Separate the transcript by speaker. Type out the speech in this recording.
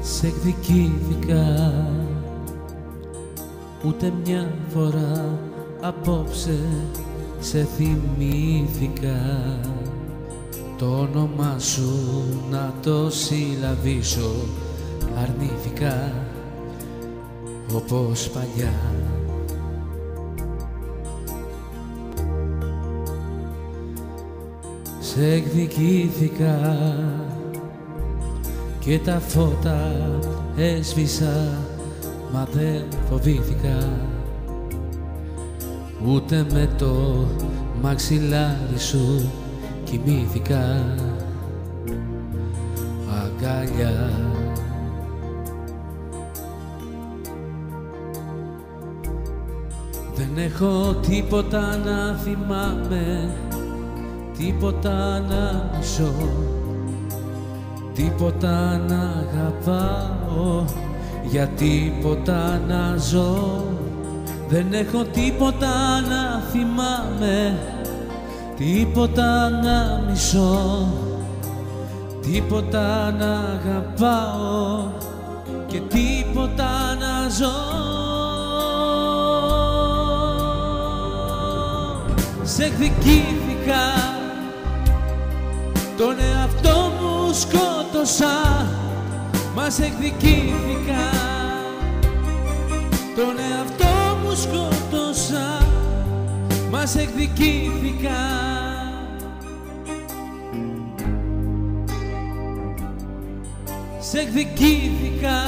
Speaker 1: Σε εκδικήθηκα, ούτε μια φορά απόψε σε θυμήθηκα. Το όνομά σου να το συλλαβήσω αρνήθηκα, όπως παλιά. Σε εκδικήθηκα και τα φώτα έσβησα, μα δεν φοβήθηκα, ούτε με το μαξιλάρι σου κοιμήθηκα αγκαλιά. Δεν έχω τίποτα να θυμάμαι, τίποτα να μισώ, τίποτα να αγαπάω, για τίποτα να ζω. Δεν έχω τίποτα να θυμάμαι, τίποτα να μισώ, τίποτα να αγαπάω και τίποτα να ζω. Σε εκδικήθηκα, τον εαυτό μου σκότωσα, μα σε εκδικήθηκα, τον εαυτό μου σκότωσα, μα σε εκδικήθηκα. Σε εκδικήθηκα.